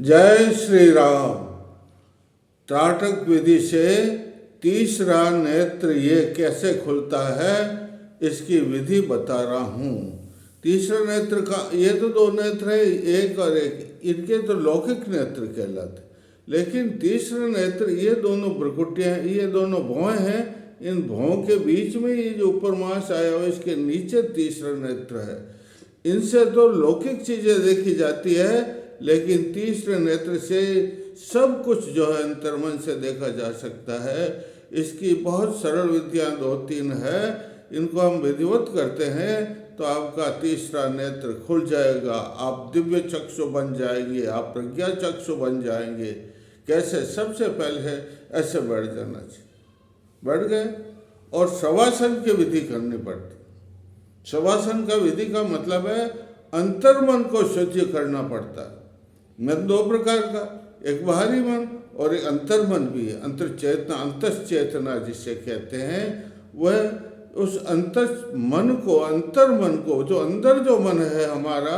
जय श्री राम। त्राटक विधि से तीसरा नेत्र ये कैसे खुलता है, इसकी विधि बता रहा हूँ। तीसरा नेत्र का, ये तो दो नेत्र है, एक और एक, इनके तो लौकिक नेत्र कहलाते, लेकिन तीसरा नेत्र ये दोनों भ्रुकुटियाँ, ये दोनों भौहें हैं, इन भौहों के बीच में ये जो ऊपर मांस आया हुआ, इसके नीचे तीसरा नेत्र है। इनसे तो लौकिक चीज़ें देखी जाती है, लेकिन तीसरे नेत्र से सब कुछ जो है अंतर्मन से देखा जा सकता है। इसकी बहुत सरल विधियाँ दो तीन है, इनको हम विधिवत करते हैं तो आपका तीसरा नेत्र खुल जाएगा, आप दिव्य चक्षु बन जाएंगे, आप प्रज्ञा चक्षु बन जाएंगे। कैसे? सबसे पहले ऐसे बैठ जाना चाहिए, बैठ गए और शवासन की विधि करनी पड़ती। शवासन का विधि का मतलब है अंतर्मन को शुद्ध करना पड़ता है। मन दो प्रकार का, एक बाहरी मन और एक अंतर्मन भी है। अंतर्चेतना, अंतश्चेतना जिसे कहते हैं, वह उस अंतर मन को, अंतर्मन को, जो अंदर जो मन है हमारा,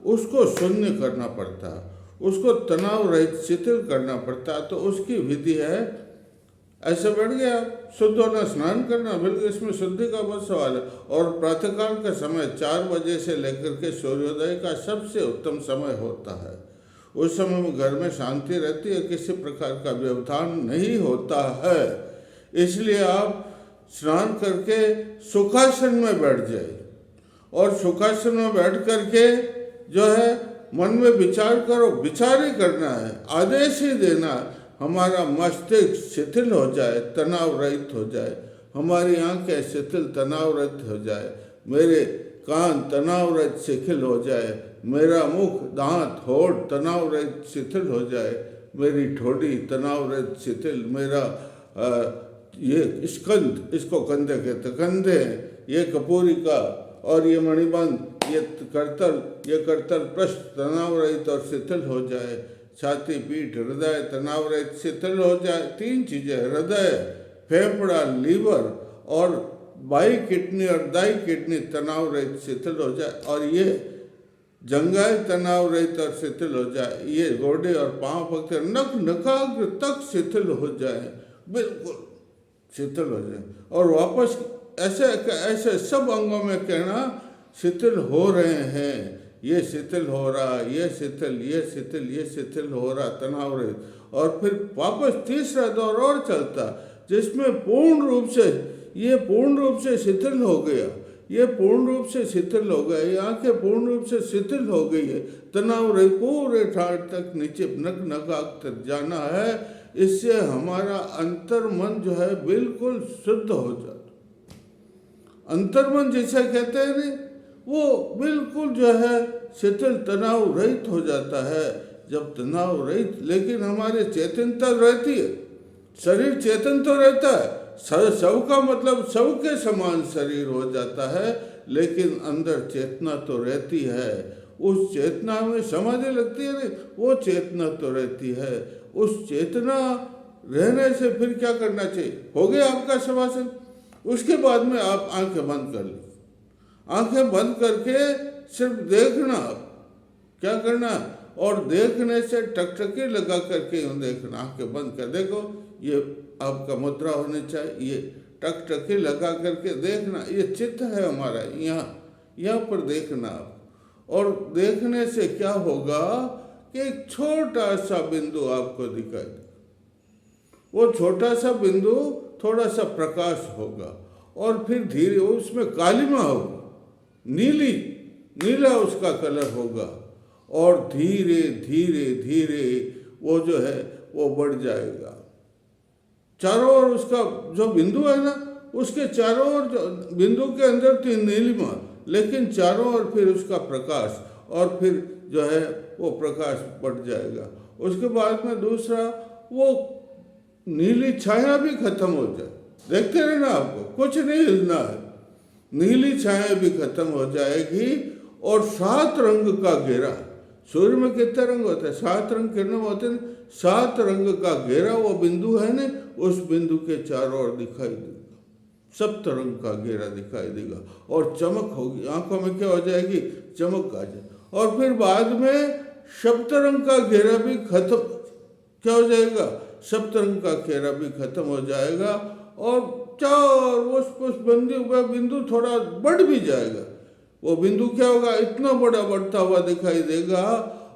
उसको शून्य करना पड़ता है, उसको तनाव रहित शिथिल करना पड़ता है। तो उसकी विधि है, ऐसे बैठ गया, शुद्ध होना, स्नान करना, बिल्कुल इसमें शुद्धि का बहुत सवाल है। और प्रातःकाल का समय 4 बजे से लेकर के सूर्योदय का सबसे उत्तम समय होता है। उस समय में घर में शांति रहती है, किसी प्रकार का व्यवधान नहीं होता है। इसलिए आप स्नान करके सुखासन में बैठ जाइए और सुखासन में बैठ करके जो है मन में विचार करो, विचार ही करना है, आदेश ही देना, हमारा मस्तिष्क शिथिल हो जाए, तनाव रहित हो जाए, हमारी आंखें शिथिल तनाव रहित हो जाए, मेरे कान तनाव रहित शिथिल हो जाए, मेरा मुख, दांत, होठ तनाव रहित शिथिल हो जाए, मेरी ठोड़ी तनाव रहित शिथिल, मेरा ये स्कंध, इसको कंधे कहते, कंधे, ये कपूरिका और ये मणिबंध, ये करतल पृष्ठ तनाव रहित और शिथिल हो जाए, छाती, पीठ, हृदय तनाव रहित शिथिल हो जाए। 3 चीजें, हृदय, फेफड़ा, लीवर और बाई किडनी और दाई किडनी तनाव रहित शिथिल हो जाए, और ये जंघाएं तनाव रहित और शिथिल हो जाए, ये गोडे और पांव पकड़े नख नखाग्र तक शिथिल हो जाए, बिल्कुल शिथिल हो जाए, और वापस ऐसे ऐसे सब अंगों में कहना शिथिल हो रहे हैं, ये शिथिल हो रहा, ये शिथिल, ये शिथिल, ये शिथिल हो रहा, तनाव रहित। और फिर वापस तीसरा दौर और चलता, जिसमें पूर्ण रूप से शिथिल हो गया, ये पूर्ण रूप से शिथिल हो गया, ये आंखें पूर्ण रूप से शिथिल हो गई है, तनाव रहित पूरे ठाठ तक नीचे नक नकाक तक जाना है। इससे हमारा अंतर्मन जो है बिल्कुल शुद्ध हो जाता। अंतर्मन जिसे कहते हैं नहीं, वो बिल्कुल जो है शिथिल तनाव रहित हो जाता है। जब तनाव रहित, लेकिन हमारे चेतनता रहती है, शरीर चेतन तो रहता है, सब का मतलब सबके समान शरीर हो जाता है, लेकिन अंदर चेतना तो रहती है। उस चेतना में समाधि लगती है नहीं, वो चेतना तो रहती है। उस चेतना रहने से फिर क्या करना चाहिए? हो गया आपका शवासन। उसके बाद में आप आंखें बंद कर ली, आंखें बंद करके सिर्फ देखना, आप क्या करना, और देखने से टकटकी लगा करके यूँ देखना, आंखें बंद कर देखो, ये आपका मुद्रा होनी चाहिए, ये टकटकी लगा करके देखना, ये चित्त है हमारा, यहाँ पर देखना आप। और देखने से क्या होगा कि एक छोटा सा बिंदु आपको दिखाई दे, वो छोटा सा बिंदु थोड़ा सा प्रकाश होगा, और फिर धीरे उसमें कालिमा होगा, नीला उसका कलर होगा, और धीरे धीरे धीरे वो जो है वो बढ़ जाएगा। चारों ओर उसका जो बिंदु है ना, उसके चारों ओर, बिंदु के अंदर थी नीलिमा, लेकिन चारों ओर फिर उसका प्रकाश, और फिर जो है वो प्रकाश बढ़ जाएगा। उसके बाद में दूसरा, वो नीली छाया भी खत्म हो जाए, देखते रहना, आपको कुछ नहीं हिलना है, नीली छाया भी खत्म हो जाएगी। और 7 रंग का घेरा, सूर्य में कितने रंग होते हैं? 7 रंग किरण होते हैं, 7 रंग का घेरा वो बिंदु है ना, उस बिंदु के चारों ओर दिखाई देगा, 7 रंग का घेरा दिखाई देगा, और चमक होगी, आंखों में क्या हो जाएगी? चमक आ जाए। और फिर बाद में सप्तरंग का घेरा भी खत्म, क्या हो जाएगा, सप्तरंग का घेरा भी खत्म हो जाएगा और चार उस बिंदु थोड़ा बढ़ भी जाएगा। वो बिंदु क्या होगा, इतना बड़ा बढ़ता हुआ दिखाई देगा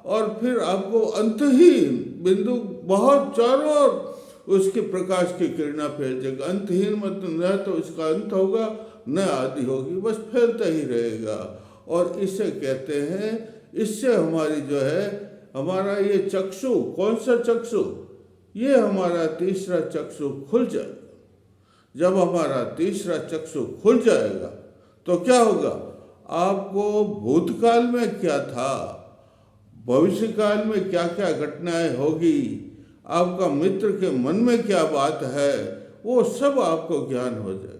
और फिर आपको अंतहीन बिंदु बहुत चारों ओर उसके प्रकाश की किरणा फैल जाएगा। अंतहीन मतलब न तो इसका अंत होगा न आदि होगी, बस फैलता ही रहेगा। और इसे कहते हैं, इससे हमारी जो है हमारा ये चक्षु, कौन सा चक्षु, ये हमारा तीसरा चक्षु खुल जाएगा। जब हमारा तीसरा चक्षु खुल जाएगा तो क्या होगा, आपको भूतकाल में क्या था, भविष्य काल में क्या क्या घटनाएं होगी, आपका मित्र के मन में क्या बात है, वो सब आपको ज्ञान हो जाएगा।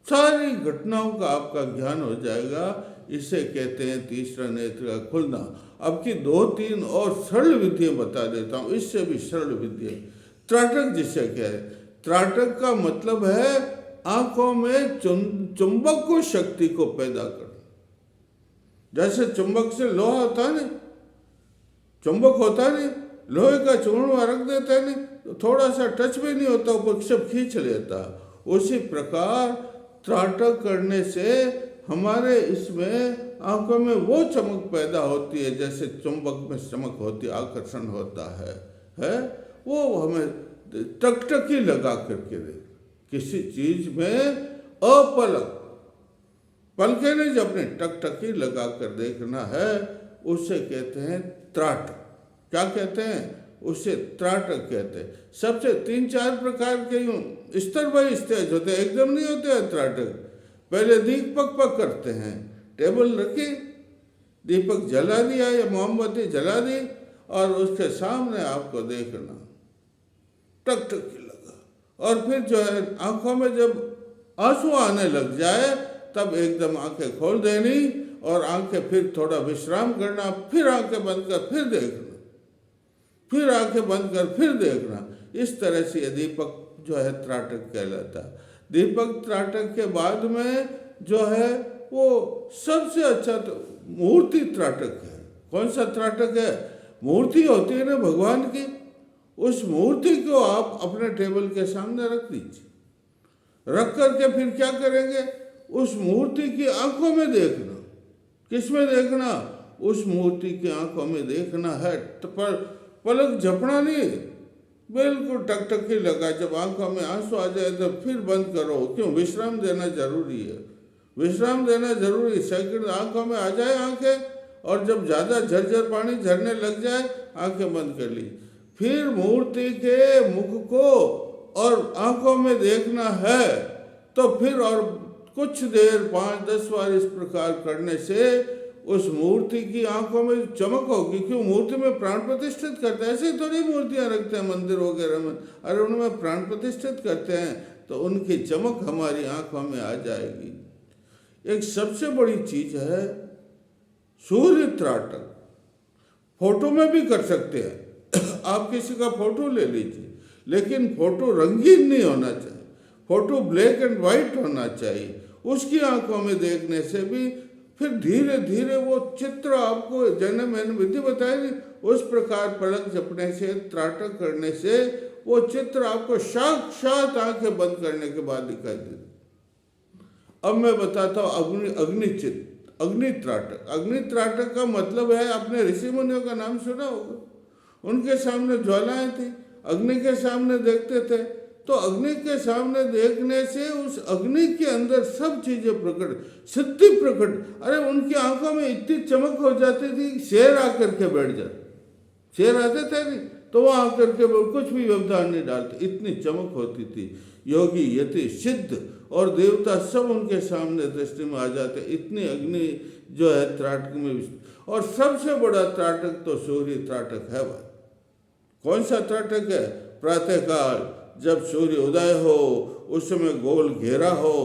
सारी घटनाओं का आपका ज्ञान हो जाएगा। इसे कहते हैं तीसरा नेत्र का खुलना। अब की 2-3 और सरल विधियां बता देता हूँ, इससे भी सरल विधियां। त्राटक जिसे कहे, त्राटक का मतलब है आंखों में चुंबक को शक्ति को पैदा करना। जैसे चुंबक से लोहा होता है नहीं, चुंबक होता है नहीं, लोहे का चूर्ण रख देता है नहीं, तो थोड़ा सा टच भी नहीं होता, ऊपर सब खींच लेता। उसी प्रकार त्राटक करने से हमारे इसमें आंखों में वो चमक पैदा होती है, जैसे चुंबक में चमक होती है, आकर्षण होता है वो हमें टकटकी लगा करके दे। किसी चीज में अपलक, पलके नहीं, जब अपने टकटकी लगा कर देखना है, उसे कहते हैं त्राटक। क्या कहते हैं, उसे त्राटक कहते हैं। सबसे 3-4 प्रकार के स्तर बाई स्टेज होते हैं, एकदम नहीं होते हैं त्राटक। पहले दीपक पक करते हैं, टेबल रखी, दीपक जला दिया या मोमबत्ती जला दी और उसके सामने आपको देखना, टकटकी लगा। और फिर जो है आंखों में जब आंसू आने लग जाए तब एकदम आंखें खोल देनी और आंखें फिर थोड़ा विश्राम करना, फिर आंखें बंद कर फिर देखना, फिर आंखें बंद कर फिर देखना। इस तरह से ये दीपक जो है त्राटक कहलाता है। दीपक त्राटक के बाद में जो है वो सबसे अच्छा तो मूर्ति त्राटक है। कौन सा त्राटक है, मूर्ति होती है ना भगवान की, उस मूर्ति को आप अपने टेबल के सामने रख दीजिए। रख करके फिर क्या करेंगे, उस मूर्ति की आंखों में देखना। किस में देखना, उस मूर्ति की आंखों में देखना है। तो पर पलक झपना नहीं, बिल्कुल टकटकी लगा। जब आंखों में आंसू आ जाए तो फिर बंद करो। क्यों, विश्राम देना जरूरी है, विश्राम देना जरूरी। सेकंड आंखों में आ जाए आंखें, और जब ज़्यादा झरझर पानी झरने लग जाए आंखें बंद कर ली। फिर मूर्ति के मुख को और आंखों में देखना है। तो फिर और कुछ देर 5-10 बार इस प्रकार करने से उस मूर्ति की आंखों में चमक होगी। क्यों, मूर्ति में प्राण प्रतिष्ठित करते हैं, ऐसे थोड़ी मूर्तियां रखते हैं मंदिर वगैरह में, अरे उनमें प्राण प्रतिष्ठित करते हैं तो उनकी चमक हमारी आंखों में आ जाएगी। एक सबसे बड़ी चीज है सूर्य त्राटक। फोटो में भी कर सकते हैं आप किसी का फोटो ले लीजिए, लेकिन फोटो रंगीन नहीं होना चाहिए, फोटो ब्लैक एंड वाइट होना चाहिए। उसकी आंखों में देखने से भी फिर धीरे धीरे वो चित्र आपको, जैसे मैंने विधि बताई नहीं, उस प्रकार पलक झपने से, त्राटक करने से वो चित्र आपको साक्षात आंखें बंद करने के बाद दिखाई देते। अब मैं बताता हूँ अग्निचित, अग्नि त्राटक। अग्नि त्राटक का मतलब है, आपने ऋषि मुनियों का नाम सुना होगा, उनके सामने ज्वालाएं थी, अग्नि के सामने देखते थे। तो अग्नि के सामने देखने से उस अग्नि के अंदर सब चीजें प्रकट, सिद्धि प्रकट। अरे उनकी आंखों में इतनी चमक हो जाती थी, शेर आकर के बैठ जाते, शेर आते थे नहीं तो वो आकर के कुछ भी व्यवधान नहीं डालते, इतनी चमक होती थी। योगी, यति, सिद्ध और देवता सब उनके सामने दृष्टि में आ जाते, इतनी अग्नि जो है त्राटक में। और सबसे बड़ा त्राटक तो सूर्य त्राटक है भाई। कौन सा त्राटक है, प्रातःकाल जब सूर्य उदय हो, उस समय गोल घेरा हो,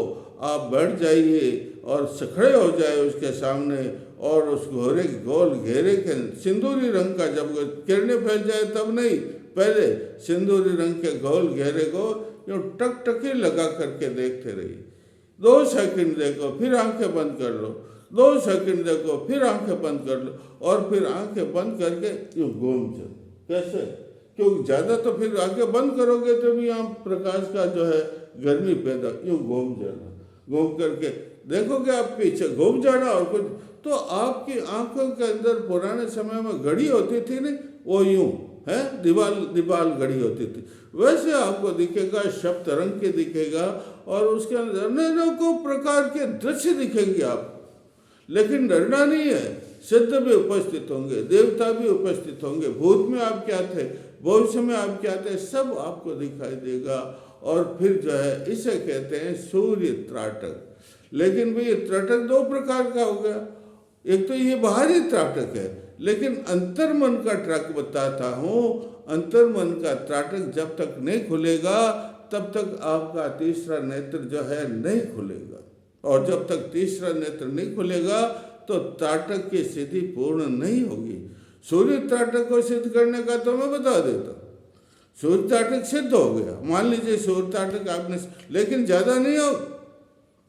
आप बैठ जाइए और खड़े हो जाए उसके सामने, और उस गोल घेरे के सिंदूरी रंग का जब किरणें फैल जाए तब नहीं, पहले सिंदूरी रंग के गोल घेरे को यूँ टकटकी लगा करके देखते रहिए। 2 सेकंड देखो, फिर आंखें बंद कर लो, 2 सेकंड देखो, फिर आंखें बंद कर लो और फिर आंखें बंद करके यूं घूम चलो। कैसे? क्योंकि ज़्यादा तो फिर आंखें बंद करोगे तो भी यहाँ प्रकाश का जो है गर्मी पैदा, यूं घूम जाना, घूम करके देखोगे आप पीछे घूम जाना और कुछ, तो आपकी आंखों के अंदर पुराने समय में घड़ी होती थी नहीं, वो यूं है दीवाल घड़ी होती थी, वैसे आपको दिखेगा, शब्द रंग के दिखेगा और उसके अंदर अनेकों प्रकार के दृश्य दिखेंगे आपको। लेकिन डरना नहीं है, सिद्ध भी उपस्थित होंगे, देवता भी उपस्थित होंगे, भूत में आप क्या थे, भविष्य में आप क्या थे, सब आपको दिखाई देगा। और फिर जो है इसे कहते हैं सूर्य त्राटक। लेकिन भाई ये त्राटक 2 प्रकार का हो गया, एक तो ये बाहरी त्राटक है, लेकिन अंतर्मन का त्राटक बताता हूँ। अंतर्मन का त्राटक जब तक नहीं खुलेगा तब तक आपका तीसरा नेत्र जो है नहीं खुलेगा, और जब तक तीसरा नेत्र नहीं खुलेगा तो त्राटक की सिद्धि पूर्ण नहीं होगी। सूर्य त्राटक को सिद्ध करने का तो मैं बता देता हूँ। सूर्य त्राटक सिद्ध हो गया, मान लीजिए सूर्य त्राटक आपने, लेकिन ज़्यादा नहीं हो,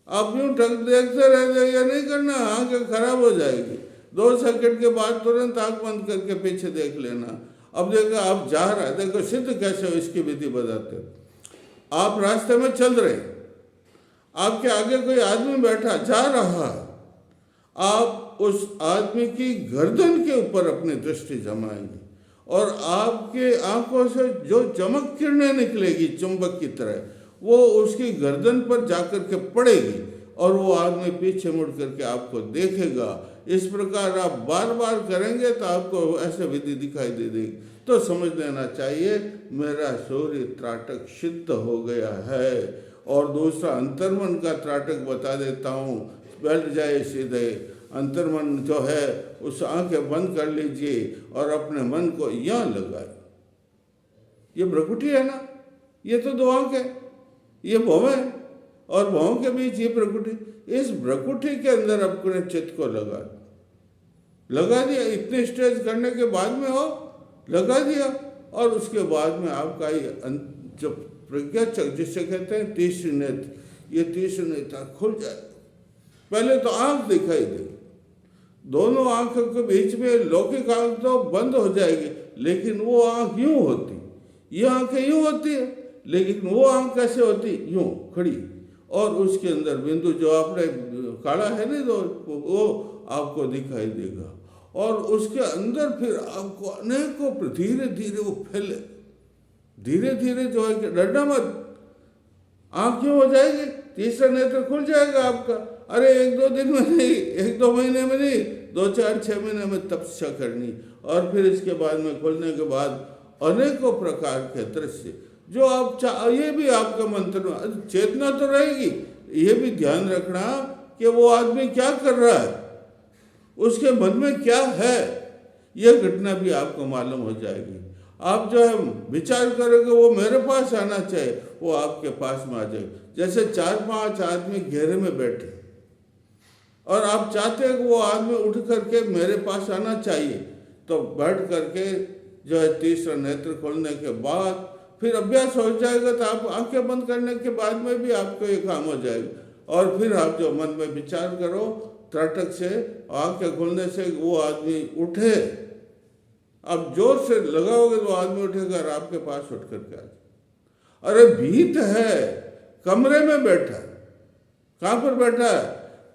आप यूँ देखते रह जाए, या नहीं करना, आँखें खराब हो जाएगी। 2 सेकंड के बाद तुरंत आँख बंद करके पीछे देख लेना। अब देखो आप जा रहा है, देखो सिद्ध कैसे हो इसकी विधि बताते हो। आप रास्ते में चल रहे, आपके आगे कोई आदमी बैठा जा रहा है, आप उस आदमी की गर्दन के ऊपर अपनी दृष्टि जमाएंगे और आपके आंखों से जो चमक किरणें निकलेगी चुंबक की तरह, वो उसकी गर्दन पर जाकर के पड़ेगी और वो आदमी पीछे मुड़ करके आपको देखेगा। इस प्रकार आप बार बार करेंगे तो आपको ऐसे विधि दिखाई दे देगी, तो समझ लेना चाहिए मेरा सूर्य त्राटक सिद्ध हो गया है। और दूसरा अंतर्मन का त्राटक बता देता हूँ, बैठ जाए सीधे, अंतर्मन जो है उस आंखें बंद कर लीजिए और अपने मन को यहाँ लगाए। ये भ्रकुटी है ना, ये तो 2 आंख है, ये भौं है और भौं के बीच ये भ्रकुटी, इस भ्रकुटी के अंदर अपने चित्त को लगा दिया। इतने स्टेज करने के बाद में हो लगा दिया, और उसके बाद में आपका ये जो प्रज्ञा चक्र जिसे कहते हैं तीसरी नेत्र, ये तीसरी नेत्र खुल जाए। पहले तो आंख दिखाई दे, दोनों आंखों के बीच में लौकिक आंख तो बंद हो जाएगी, लेकिन वो आंख यूं होती, ये आंखें यूं होती है, लेकिन वो आंख कैसे होती, यूं खड़ी, और उसके अंदर बिंदु जो आपने काढ़ा है ना, तो वो आपको दिखाई देगा। और उसके अंदर फिर आपको अनेकों धीरे धीरे वो फैले, धीरे धीरे जो है कि डरना मत, आँख क्यों हो जाएगी, तीसरा नेत्र खुल जाएगा आपका। अरे 1-2 दिन में नहीं, 1-2 महीने में नहीं, 2-4-6 महीने में तपस्या करनी, और फिर इसके बाद में खुलने के बाद अनेकों प्रकार के दृश्य जो आप ये भी आपका मंत्र में चेतना तो रहेगी, ये भी ध्यान रखना कि वो आदमी क्या कर रहा है, उसके मन में क्या है, यह घटना भी आपको मालूम हो जाएगी। आप जो है विचार करोगे वो मेरे पास आना चाहिए, वो आपके पास में आ जाएगा। जैसे 4-5 आदमी घेरे में बैठे और आप चाहते हैं कि वो आदमी उठ करके मेरे पास आना चाहिए, तो बैठ करके जो है तीसरा नेत्र खोलने के बाद फिर अभ्यास हो जाएगा, तो आप आंखें बंद करने के बाद में भी आपको ये काम हो जाएगा। और फिर आप जो मन में विचार करो त्राटक से, आंखें खोलने से वो आदमी उठे, अब जोर से लगाओगे तो आदमी उठेगा और आपके पास उठ करके आ जाए। अरे भीत है, कमरे में बैठा है, कहाँ पर बैठा है,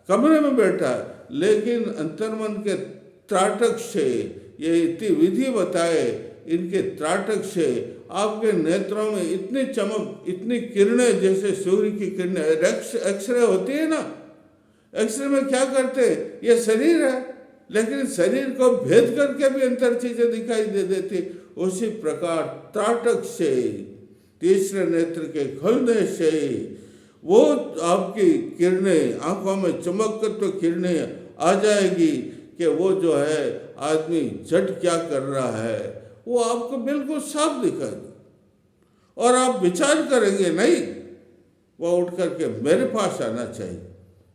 कमरे में बैठा है, लेकिन अंतर्मन के त्राटक से ये इतनी विधि बताए, इनके त्राटक से आपके नेत्रों में इतनी चमक, इतनी किरणें, जैसे सूर्य की किरणें, एक्सरे होती है ना, एक्सरे में क्या करते हैं, ये शरीर है, लेकिन शरीर को भेद करके भी अंतर चीजें दिखाई दे देती। उसी प्रकार त्राटक से, तीसरे नेत्र के खुलने से वो आपकी किरणें, आंखों में चमक तो किरणें आ जाएगी कि वो जो है आदमी झट क्या कर रहा है, वो आपको बिल्कुल साफ दिखाई दे। और आप विचार करेंगे नहीं, वो उठ करके मेरे पास आना चाहिए,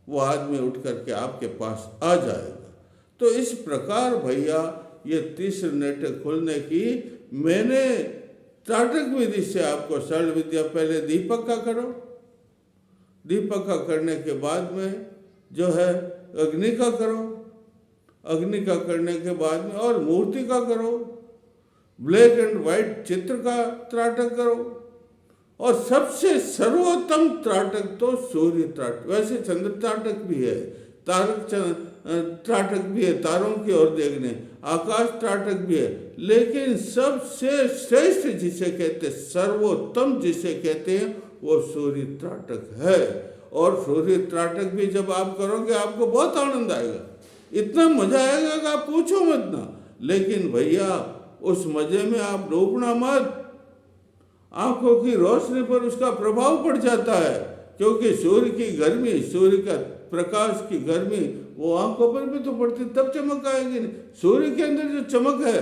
वो आदमी उठ करके आपके पास आ जाएगा। तो इस प्रकार भैया ये तीसरे नेत्र खोलने की मैंने त्राटक विधि से आपको सरल विद्या, पहले दीपक का करो, दीपक का करने के बाद में जो है अग्नि का करो, अग्नि का करने के बाद में और मूर्ति का करो, ब्लैक एंड वाइट चित्र का त्राटक करो, और सबसे सर्वोत्तम त्राटक तो सूर्य त्राटक। वैसे चंद्र त्राटक भी है, तारक त्राटक भी है, तारों की ओर देखने, आकाश त्राटक भी है, लेकिन सबसे श्रेष्ठ जिसे कहते, सर्वोत्तम जिसे कहते हैं, वो सूर्य त्राटक है। और सूर्य त्राटक भी जब आप करोगे आपको बहुत आनंद आएगा, इतना मजा आएगा कि आप पूछो मत ना। लेकिन भैया उस मजे में आप डूबना मत, आंखों की रोशनी पर उसका प्रभाव पड़ जाता है, क्योंकि सूर्य की गर्मी, सूर्य का प्रकाश की गर्मी वो आंखों पर भी तो पड़ती, तब चमक आएगी नहीं। सूर्य के अंदर जो चमक है,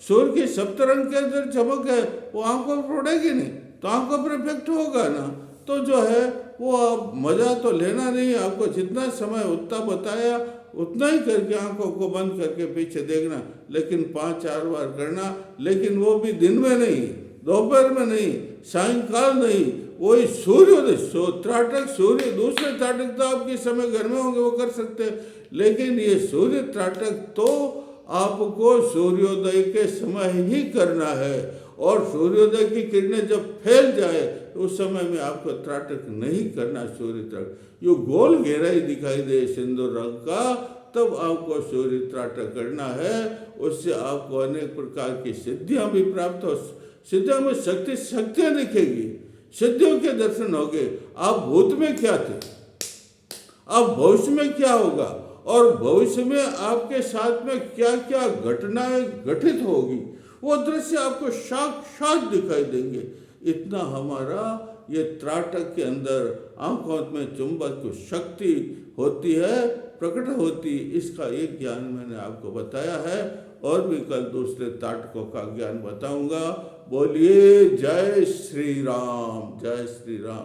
सूर्य के सप्तरंग के अंदर चमक है, वो आंखों पर पड़ेगी नहीं, तो आंखों पर इफेक्ट होगा ना। तो जो है वो आप मजा तो लेना नहीं, आपको जितना समय उतना बताया उतना ही करके आंखों को बंद करके पीछे देखना, लेकिन 5-4 बार करना, लेकिन वो भी दिन में नहीं, दोपहर में नहीं, सायंकाल नहीं, वही सूर्योदय त्राटक। सूर्य दूसरे त्राटक तो आपके समय घर में होंगे वो कर सकते हैं, लेकिन ये सूर्य त्राटक तो आपको सूर्योदय के समय ही करना है। और सूर्योदय की किरणें जब फैल जाए तो उस समय में आपको त्राटक नहीं करना सूर्य त्राटक। यो गोल गहराई दिखाई दे सिंदूर रंग का, तब आपको सूर्य त्राटक करना है। उससे आपको अनेक प्रकार की सिद्धियां भी प्राप्त हो, सिद्धियों में शक्तियां दिखेगी, सिद्धियों के दर्शन होंगे। आप भूत में क्या थे, अब भविष्य में क्या होगा, और भविष्य में आपके साथ में क्या क्या घटनाएं घटित होगी, वो दृश्य आपको साक्षात दिखाई देंगे। इतना हमारा ये त्राटक के अंदर आंखों में चुंबक की शक्ति होती है, प्रकट होती, इसका एक ज्ञान मैंने आपको बताया है, और भी कल दूसरे त्राटकों का ज्ञान बताऊंगा। बोलिए जय श्री राम, जय श्री राम।